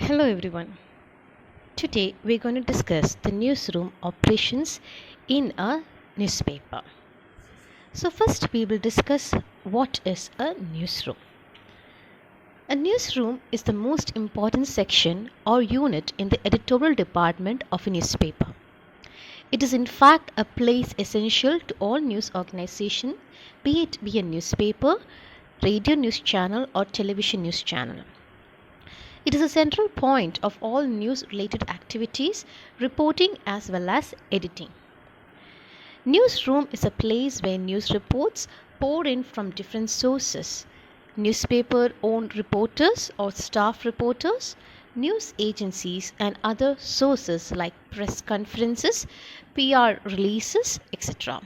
Hello everyone. Today we're going to discuss the newsroom operations in a newspaper. So first we will discuss what is a newsroom. A newsroom is the most important section or unit in the editorial department of a newspaper. It is in fact a place essential to all news organization, be it be a newspaper, radio news channel or television news channel. It is a central point of all news-related activities, reporting as well as editing. Newsroom is a place where news reports pour in from different sources. Newspaper-owned reporters or staff reporters, news agencies and other sources like press conferences, PR releases, etc.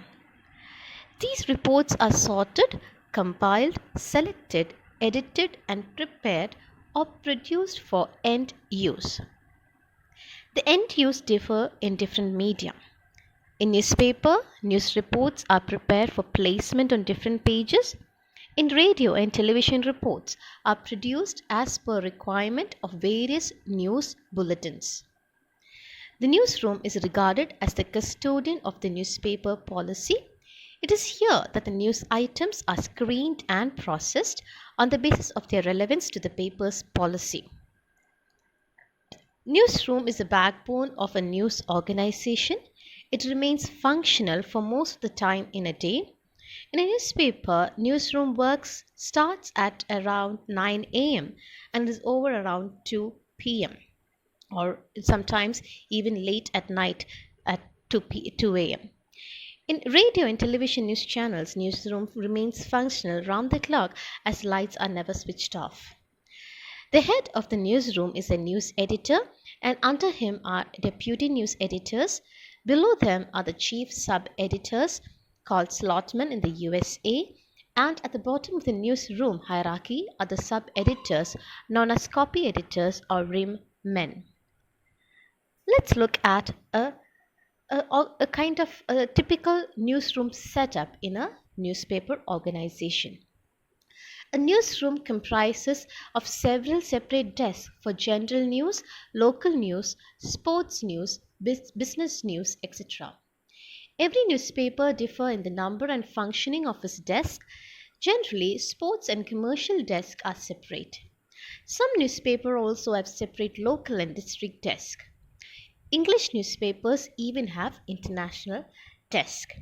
These reports are sorted, compiled, selected, edited and prepared or produced for end use. The end use differ in different media. In newspaper, news reports are prepared for placement on different pages. In radio and television, reports are produced as per requirement of various news bulletins. The newsroom is regarded as the custodian of the newspaper policy. It is here that the news items are screened and processed on the basis of their relevance to the paper's policy. Newsroom is the backbone of a news organization. It remains functional for most of the time in a day. In a newspaper, newsroom work starts at around 9 a.m. and is over around 2 p.m. or sometimes even late at night at 2 a.m. In radio and television news channels, newsroom remains functional round the clock as lights are never switched off. The head of the newsroom is a news editor, and under him are deputy news editors. Below them are the chief sub-editors called slotmen in the USA, and at the bottom of the newsroom hierarchy are the sub-editors known as copy editors or rim men. Let's look at a kind of a typical newsroom setup in a newspaper organization. A newsroom comprises of several separate desks for general news, local news, sports news, business news, etc. Every newspaper differ in the number and functioning of its desk. Generally, sports and commercial desks are separate. Some newspapers also have separate local and district desks. English newspapers even have international desks.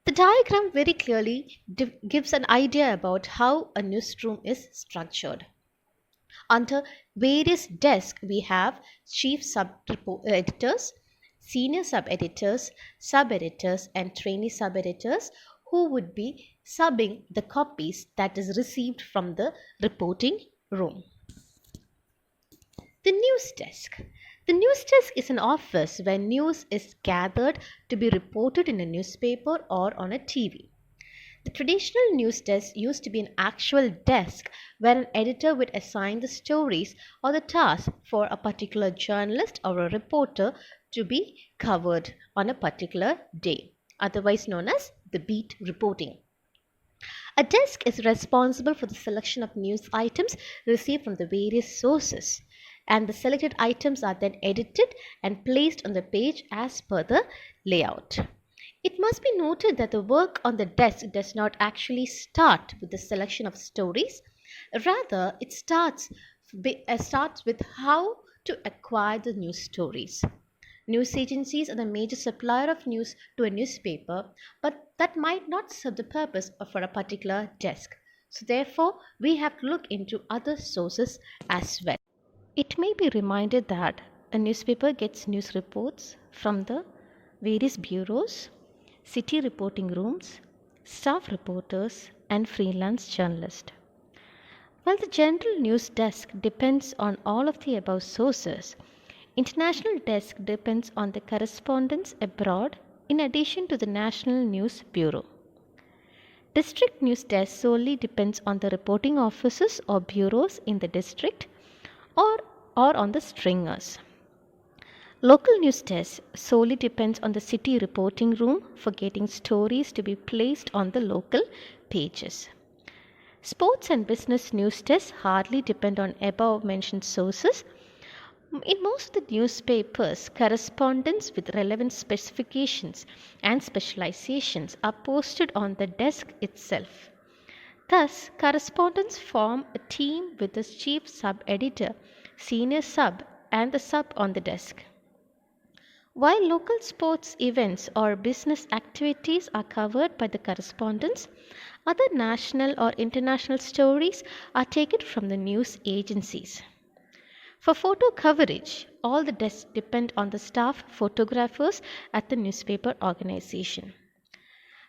The diagram very clearly gives an idea about how a newsroom is structured. Under various desks, we have chief sub-editors, senior sub-editors, sub-editors, and trainee sub-editors who would be subbing the copies that is received from the reporting room. The news desk. The news desk is an office where news is gathered to be reported in a newspaper or on a TV. The traditional news desk used to be an actual desk where an editor would assign the stories or the task for a particular journalist or a reporter to be covered on a particular day, otherwise known as the beat reporting. A desk is responsible for the selection of news items received from the various sources, and the selected items are then edited and placed on the page as per the layout. It must be noted that the work on the desk does not actually start with the selection of stories. Rather, it starts with how to acquire the news stories. News agencies are the major supplier of news to a newspaper, but that might not serve the purpose for a particular desk. So therefore, we have to look into other sources as well. It may be reminded that a newspaper gets news reports from the various bureaus, city reporting rooms, staff reporters, and freelance journalists. While the general news desk depends on all of the above sources, international desk depends on the correspondence abroad in addition to the National News Bureau. District news desk solely depends on the reporting offices or bureaus in the district or on the stringers. Local news desk solely depends on the city reporting room for getting stories to be placed on the local pages. Sports and business news tests hardly depend on above mentioned sources. In most of the newspapers, correspondence with relevant specifications and specializations are posted on the desk itself. Thus, correspondents form a team with the chief sub editor, senior sub, and the sub on the desk. While local sports events or business activities are covered by the correspondents, other national or international stories are taken from the news agencies. For photo coverage, all the desks depend on the staff photographers at the newspaper organization.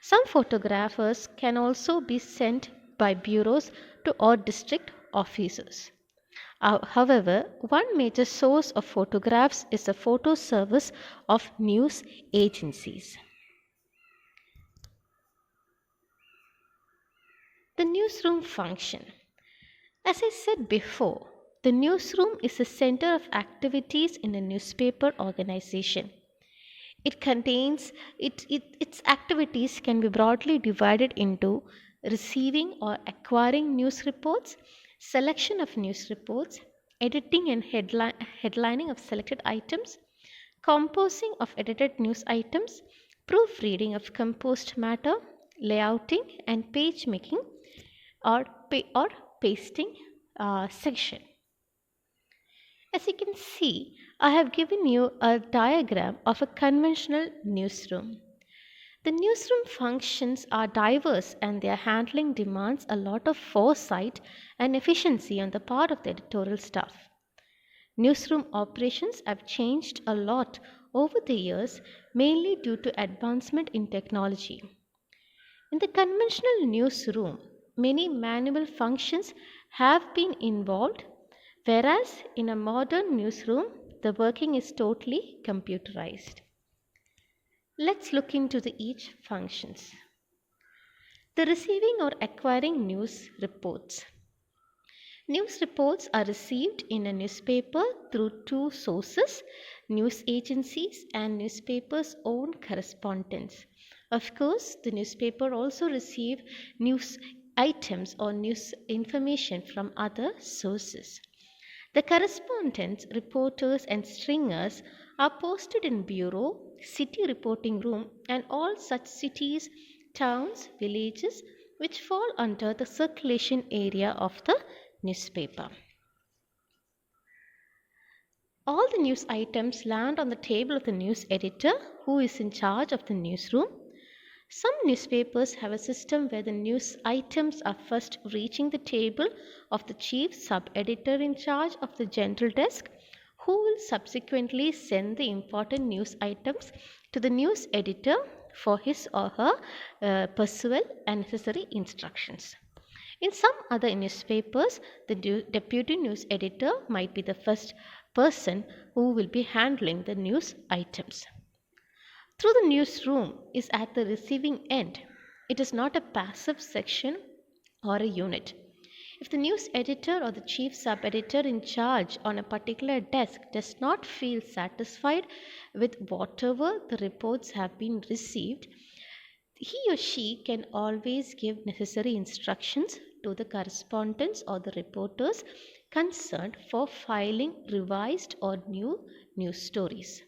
Some photographers can also be sent by bureaus to or district offices. However, one major source of photographs is the photo service of news agencies. The newsroom function. As I said before, the newsroom is the center of activities in a newspaper organization. Its activities can be broadly divided into receiving or acquiring news reports, selection of news reports, editing and headlining of selected items, composing of edited news items, proofreading of composed matter, layouting and page making or, or pasting section. As you can see, I have given you a diagram of a conventional newsroom. The newsroom functions are diverse and their handling demands a lot of foresight and efficiency on the part of the editorial staff. Newsroom operations have changed a lot over the years, mainly due to advancement in technology. In the conventional newsroom, many manual functions have been involved, whereas in a modern newsroom, the working is totally computerized. Let's look into each functions. The receiving or acquiring news reports. News reports are received in a newspaper through two sources, news agencies and newspapers' own correspondents. Of course, the newspaper also receive news items or news information from other sources. The correspondents, reporters and stringers are posted in bureau, city reporting room and all such cities, towns, villages which fall under the circulation area of the newspaper. All the news items land on the table of the news editor who is in charge of the newsroom. Some newspapers have a system where the news items are first reaching the table of the chief sub-editor in charge of the general desk, who will subsequently send the important news items to the news editor for his or her pursuit and necessary instructions. In some other newspapers, the deputy news editor might be the first person who will be handling the news items. Through the newsroom is at the receiving end. It is not a passive section or a unit. If the news editor or the chief sub-editor in charge on a particular desk does not feel satisfied with whatever the reports have been received, he or she can always give necessary instructions to the correspondents or the reporters concerned for filing revised or new news stories.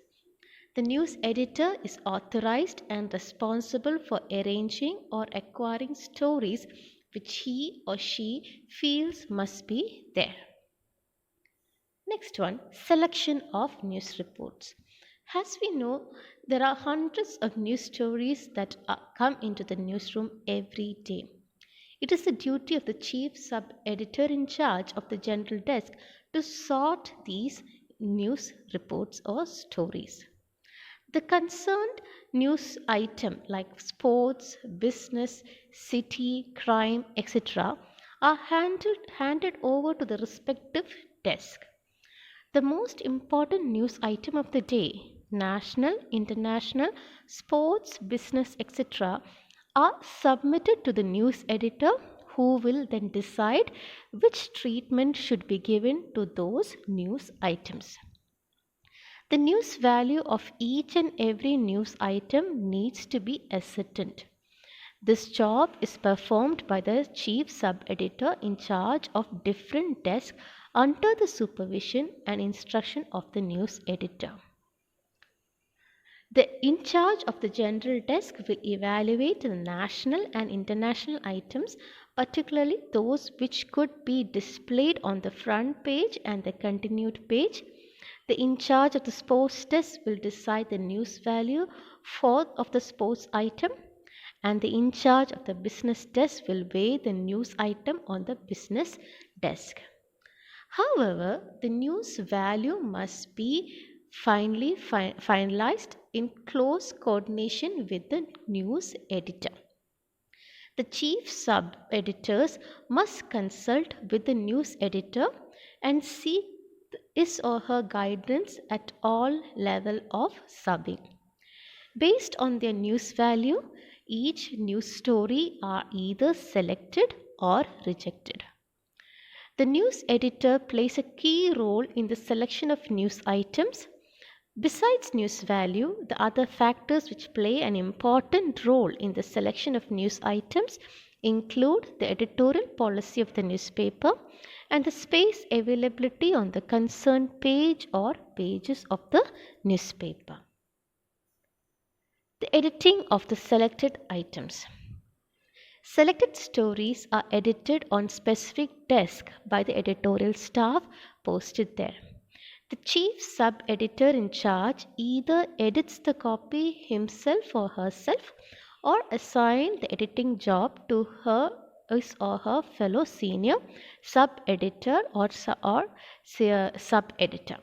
The news editor is authorized and responsible for arranging or acquiring stories which he or she feels must be there. Next one, selection of news reports. As we know, there are hundreds of news stories that come into the newsroom every day. It is the duty of the chief sub-editor in charge of the general desk to sort these news reports or stories. The concerned news item like sports, business, city, crime, etc. are handed over to the respective desk. The most important news item of the day, national, international, sports, business, etc. are submitted to the news editor who will then decide which treatment should be given to those news items. The news value of each and every news item needs to be ascertained. This job is performed by the chief sub-editor in charge of different desks under the supervision and instruction of the news editor. The in charge of the general desk will evaluate the national and international items, particularly those which could be displayed on the front page and the continued page. The in charge of the sports desk will decide the news value of the sports item, and the in charge of the business desk will weigh the news item on the business desk. However, the news value must be finalized in close coordination with the news editor. The chief sub-editors must consult with the news editor and seek his or her guidance at all levels of subbing. Based on their news value, each news story are either selected or rejected. The news editor plays a key role in the selection of news items. Besides news value, the other factors which play an important role in the selection of news items include the editorial policy of the newspaper and the space availability on the concerned page or pages of the newspaper. The editing of the selected items. Selected stories are edited on specific desk by the editorial staff posted there. The chief sub-editor in charge either edits the copy himself or herself or assign the editing job to his or her fellow senior sub-editor or sub-editor.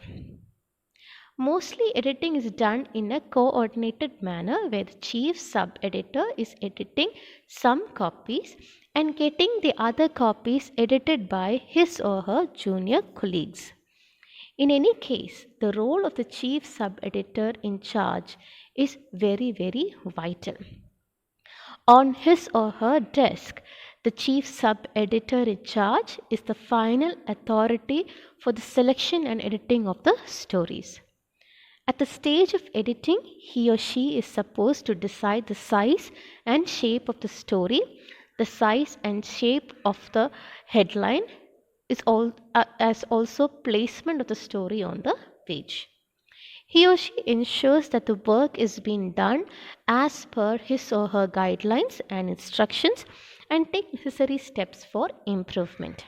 Mostly editing is done in a coordinated manner where the chief sub-editor is editing some copies and getting the other copies edited by his or her junior colleagues. In any case, the role of the chief sub-editor in charge is very, very vital. On his or her desk, the chief sub-editor in charge is the final authority for the selection and editing of the stories. At the stage of editing, he or she is supposed to decide the size and shape of the story, the size and shape of the headline, as also placement of the story on the page. He or she ensures that the work is being done as per his or her guidelines and instructions and take necessary steps for improvement.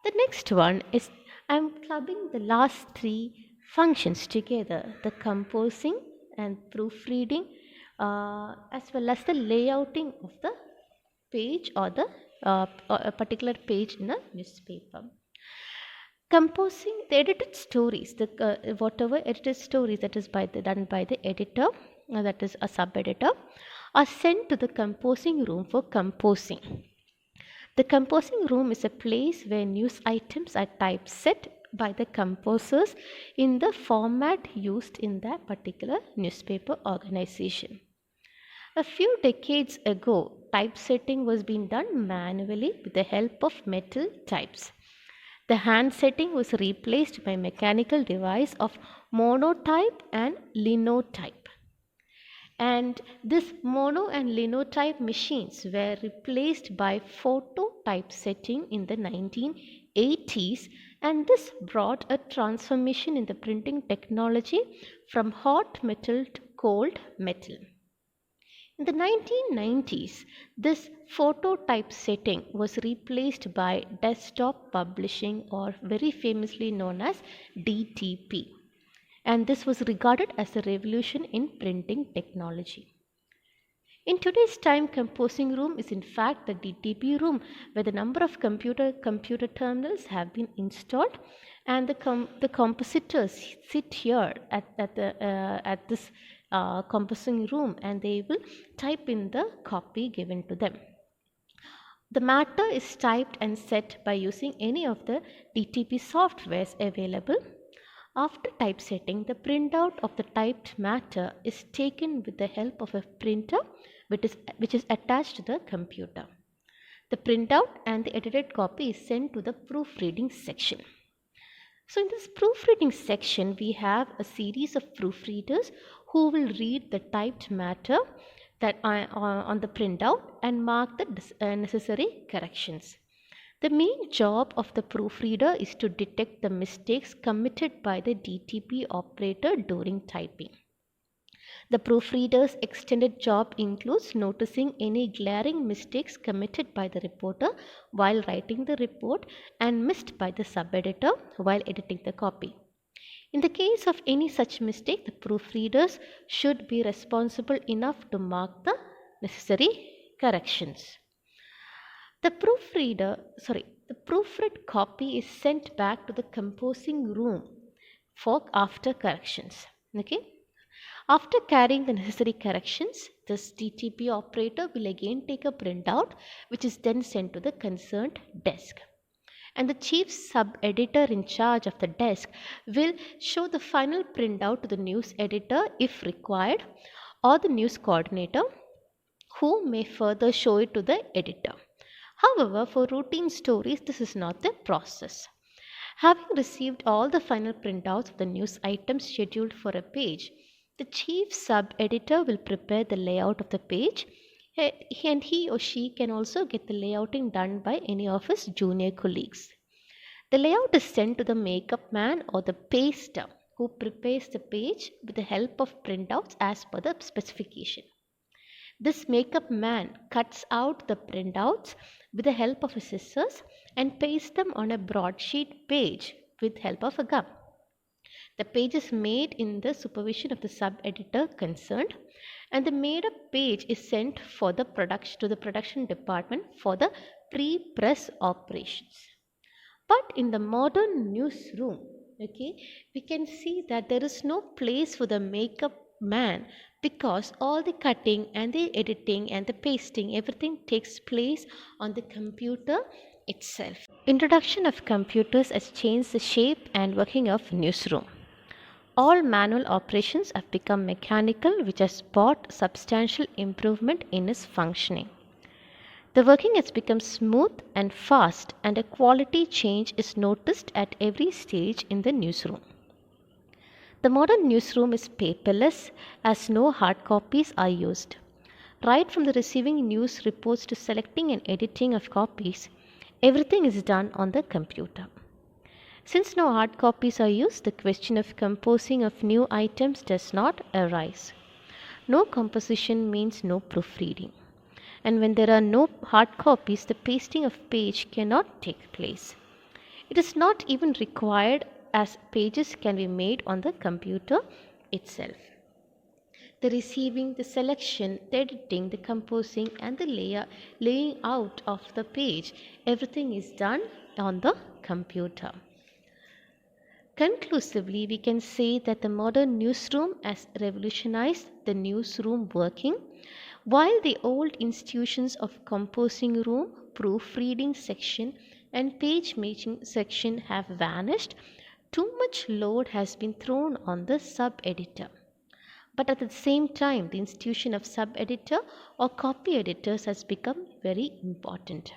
The next one is I'm clubbing the last three functions together: the composing and proofreading, as well as the layouting of the page or a particular page in a newspaper. Composing the edited stories, whatever edited stories that is done by the editor, that is a sub-editor, are sent to the composing room for composing. The composing room is a place where news items are typeset by the composers in the format used in that particular newspaper organization. A few decades ago, typesetting was being done manually with the help of metal types. The hand setting was replaced by mechanical device of monotype and linotype. And this mono and linotype machines were replaced by photo typesetting in the 1980s, and this brought a transformation in the printing technology from hot metal to cold metal. In the 1990s, this photo typesetting was replaced by desktop publishing, or very famously known as DTP. And this was regarded as a revolution in printing technology. In today's time, composing room is in fact the DTP room, where the number of computer terminals have been installed, and the compositors sit here at this composing room, and they will type in the copy given to them. The matter is typed and set by using any of the DTP softwares available. After typesetting, the printout of the typed matter is taken with the help of a printer which is attached to the computer. The printout and the edited copy is sent to the proofreading section. So in this proofreading section, we have a series of proofreaders who will read the typed matter on the printout and mark the necessary corrections. The main job of the proofreader is to detect the mistakes committed by the DTP operator during typing. The proofreader's extended job includes noticing any glaring mistakes committed by the reporter while writing the report and missed by the sub-editor while editing the copy. In the case of any such mistake, the proofreaders should be responsible enough to mark the necessary corrections. The proofread copy is sent back to the composing room for after corrections. Okay. After carrying the necessary corrections, this DTP operator will again take a printout which is then sent to the concerned desk. And the chief sub-editor in charge of the desk will show the final printout to the news editor if required, or the news coordinator, who may further show it to the editor. However, for routine stories, this is not the process. Having received all the final printouts of the news items scheduled for a page, the chief sub-editor will prepare the layout of the page, and he or she can also get the layouting done by any of his junior colleagues. The layout is sent to the makeup man or the paster who prepares the page with the help of printouts as per the specification. This makeup man cuts out the printouts with the help of his scissors and pastes them on a broadsheet page with help of a gum. The page is made in the supervision of the sub-editor concerned, and the made-up page is sent for the to the production department for the pre-press operations. But in the modern newsroom, okay, we can see that there is no place for the makeup man because all the cutting and the editing and the pasting, everything takes place on the computer itself. Introduction of computers has changed the shape and working of newsroom. All manual operations have become mechanical, which has brought substantial improvement in its functioning. The working has become smooth and fast, and a quality change is noticed at every stage in the newsroom. The modern newsroom is paperless as no hard copies are used. Right from the receiving news reports to selecting and editing of copies, everything is done on the computer. Since no hard copies are used, the question of composing of new items does not arise. No composition means no proofreading. And when there are no hard copies, the pasting of page cannot take place. It is not even required as pages can be made on the computer itself. The receiving, the selection, the editing, the composing and the laying out of the page, everything is done on the computer. Conclusively, we can say that the modern newsroom has revolutionized the newsroom working, while the old institutions of composing room, proofreading section, and page making section have vanished. Too much load has been thrown on the sub-editor. But at the same time, the institution of sub-editor or copy editors has become very important.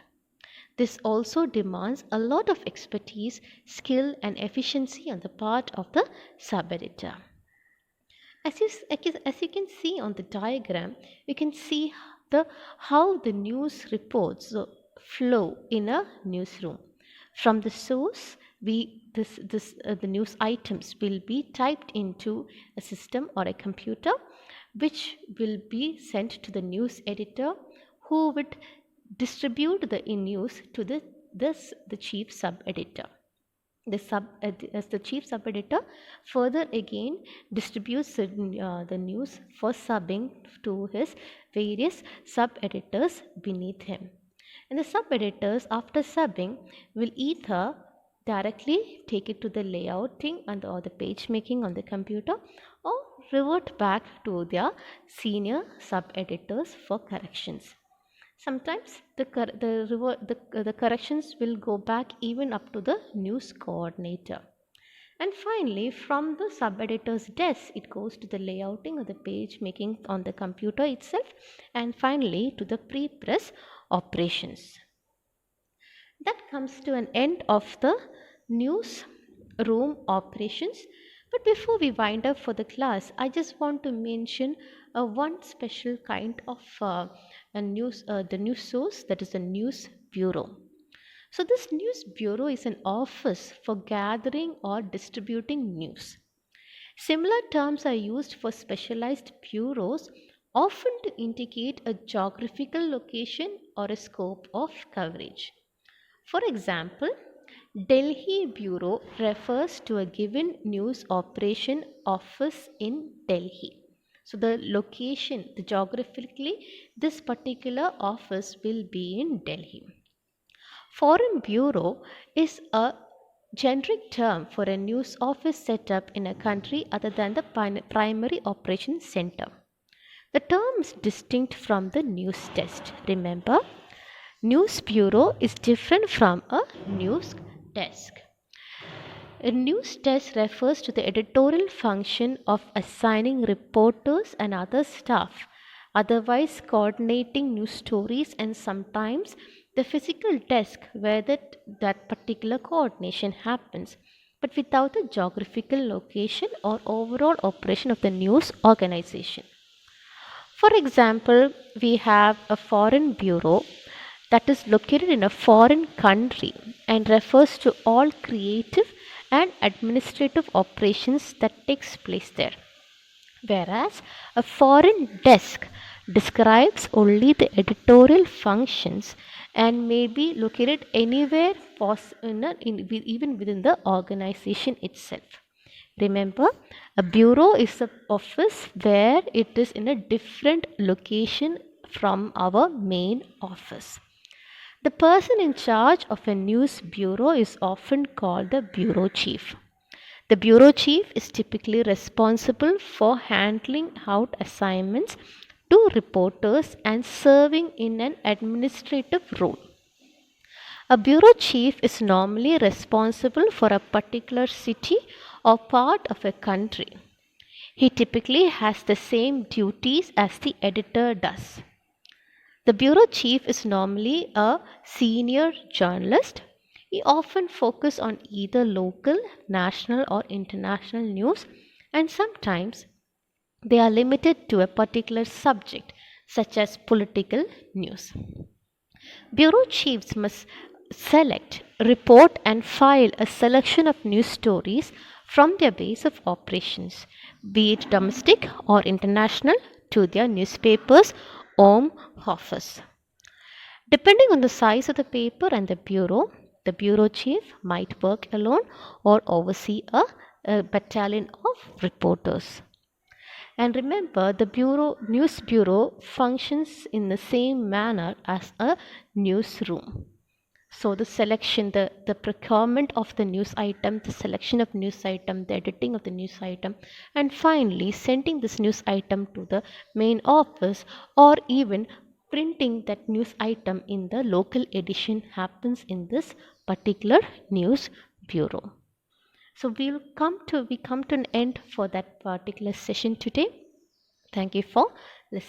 This also demands a lot of expertise, skill and efficiency on the part of the sub-editor. As you can see on the diagram, you can see how the news reports flow in a newsroom. From the source, the news items will be typed into a system or a computer, which will be sent to the news editor, who would distribute the news to the chief sub-editor. As the chief sub-editor further again distributes the news for subbing to his various sub-editors beneath him. And the sub-editors, after subbing, will either directly take it to the layouting or the page making on the computer, or revert back to their senior sub-editors for corrections. Sometimes the corrections will go back even up to the news coordinator. And finally, from the sub-editor's desk, it goes to the layouting of the page making on the computer itself, and finally to the pre-press operations. That comes to an end of the newsroom operations. But before we wind up for the class, I just want to mention one special kind of the news source, that is the news bureau. So this news bureau is an office for gathering or distributing news. Similar terms are used for specialized bureaus, often to indicate a geographical location or a scope of coverage. For example, Delhi Bureau refers to a given news operation office in Delhi. So the location, the geographically, this particular office will be in Delhi. Foreign Bureau is a generic term for a news office set up in a country other than the primary operation center. The term is distinct from the news desk. Remember, news bureau is different from a news desk. A news desk refers to the editorial function of assigning reporters and other staff, otherwise coordinating news stories, and sometimes the physical desk where that particular coordination happens, but without a geographical location or overall operation of the news organization. For example, we have a foreign bureau that is located in a foreign country and refers to all creative and administrative operations that takes place there. Whereas a foreign desk describes only the editorial functions and may be located anywhere even within the organization itself. Remember, a bureau is an office where it is in a different location from our main office. The person in charge of a news bureau is often called the bureau chief. The bureau chief is typically responsible for handling out assignments to reporters and serving in an administrative role. A bureau chief is normally responsible for a particular city or part of a country. He typically has the same duties as the editor does. The bureau chief is normally a senior journalist. He often focuses on either local, national, or international news, and sometimes they are limited to a particular subject, such as political news. Bureau chiefs must select, report, and file a selection of news stories from their base of operations, be it domestic or international, to their newspaper's home office. Depending on the size of the paper and the bureau chief might work alone or oversee a battalion of reporters. And remember, the news bureau functions in the same manner as a newsroom. So the procurement of the news item, the selection of news item, the editing of the news item, and finally sending this news item to the main office, or even printing that news item in the local edition happens in this particular news bureau. So we come to an end for that particular session today. Thank you for listening.